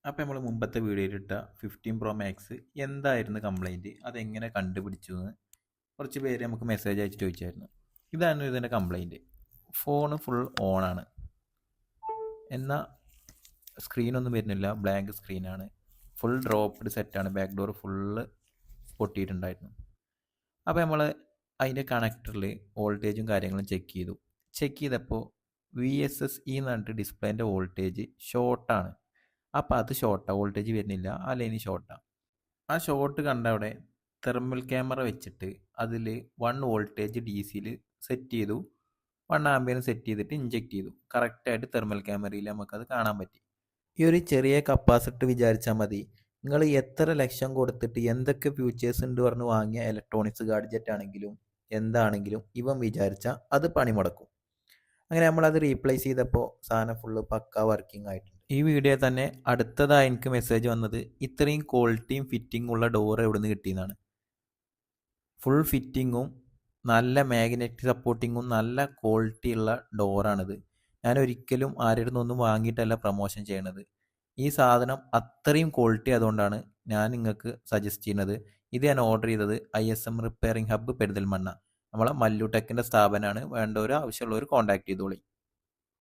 അപ്പോൾ നമ്മൾ മുമ്പത്തെ വീഡിയോയിലിട്ട 15 പ്രോ മാക്സ് എന്തായിരുന്നു കംപ്ലൈൻറ്റ്, അതെങ്ങനെ കണ്ടുപിടിച്ചു എന്ന് കുറച്ച് പേര് നമുക്ക് മെസ്സേജ് അയച്ച് ചോദിച്ചായിരുന്നു. ഇതാണ് ഇതിൻ്റെ കംപ്ലൈൻറ്റ്. ഫോണ് ഫുൾ ഓണാണ്, എന്നാൽ സ്ക്രീനൊന്നും വരുന്നില്ല, ബ്ലാങ്ക് സ്ക്രീനാണ്. ഫുൾ ഡ്രോപ്പ്ഡ് സെറ്റാണ്, ബാക്ക് ഡോർ ഫുള്ള് പൊട്ടിയിട്ടുണ്ടായിരുന്നു. അപ്പോൾ നമ്മൾ അതിൻ്റെ കണക്ടറിൽ വോൾട്ടേജും കാര്യങ്ങളും ചെക്ക് ചെയ്തപ്പോൾ VSSE എന്ന് പറഞ്ഞിട്ട് ഡിസ്പ്ലേൻ്റെ വോൾട്ടേജ് ഷോർട്ടാണ്. അപ്പോൾ അത് ഷോർട്ടാണ്, വോൾട്ടേജ് വരുന്നില്ല, ആ ലൈന് ഷോർട്ടാണ്. ആ ഷോർട്ട് കണ്ട അവിടെ തെർമൽ ക്യാമറ വെച്ചിട്ട് അതിൽ 1 വോൾട്ടേജ് DC സെറ്റ് ചെയ്തു, 1 ആംപിയർ സെറ്റ് ചെയ്തിട്ട് ഇഞ്ചെക്ട് ചെയ്തു. കറക്റ്റായിട്ട് തെർമൽ ക്യാമറയിൽ നമുക്കത് കാണാൻ പറ്റി. ഈ ഒരു ചെറിയ കപ്പാസിറ്റർ വിചാരിച്ചാൽ മതി, നിങ്ങൾ എത്ര ലക്ഷം കൊടുത്തിട്ട് എന്തൊക്കെ ഫ്യൂച്ചേഴ്സ് ഉണ്ട് പറഞ്ഞ് വാങ്ങിയ ഇലക്ട്രോണിക്സ് ഗാഡ്ജറ്റ് ആണെങ്കിലും എന്താണെങ്കിലും ഇവൻ വിചാരിച്ചാൽ അത് പണിമുടക്കും. അങ്ങനെ നമ്മളത് റീപ്ലേസ് ചെയ്തപ്പോൾ സാധനം ഫുള്ള് പക്ക വർക്കിംഗ് ആയിട്ടുണ്ട്. ഈ വീഡിയോ തന്നെ അടുത്തതായി എനിക്ക് മെസ്സേജ് വന്നത് ഇത്രയും ക്വാളിറ്റിയും ഫിറ്റിംഗ് ഉള്ള ഡോർ എവിടെ നിന്ന് കിട്ടിയെന്നാണ്. ഫുൾ ഫിറ്റിങ്ങും നല്ല മാഗ്നറ്റിക് സപ്പോർട്ടിങ്ങും നല്ല ക്വാളിറ്റി ഉള്ള ഡോറാണിത്. ഞാൻ ഒരിക്കലും ആരുടെ നിന്നൊന്നും വാങ്ങിയിട്ടല്ല പ്രൊമോഷൻ ചെയ്യണത്. ഈ സാധനം അത്രയും ക്വാളിറ്റി ആയതുകൊണ്ടാണ് ഞാൻ നിങ്ങൾക്ക് സജസ്റ്റ് ചെയ്യുന്നത്. ഇത് ഞാൻ ഓർഡർ ചെയ്തത് ISM റിപ്പയറിംഗ് ഹബ്ബ് പെരിന്തൽമണ്ണ, നമ്മളെ മല്ലു ടെക്കിൻ്റെ സ്ഥാപനമാണ്. വേണ്ടവർ ആവശ്യമുള്ളവർ കോൺടാക്ട് ചെയ്തോളി.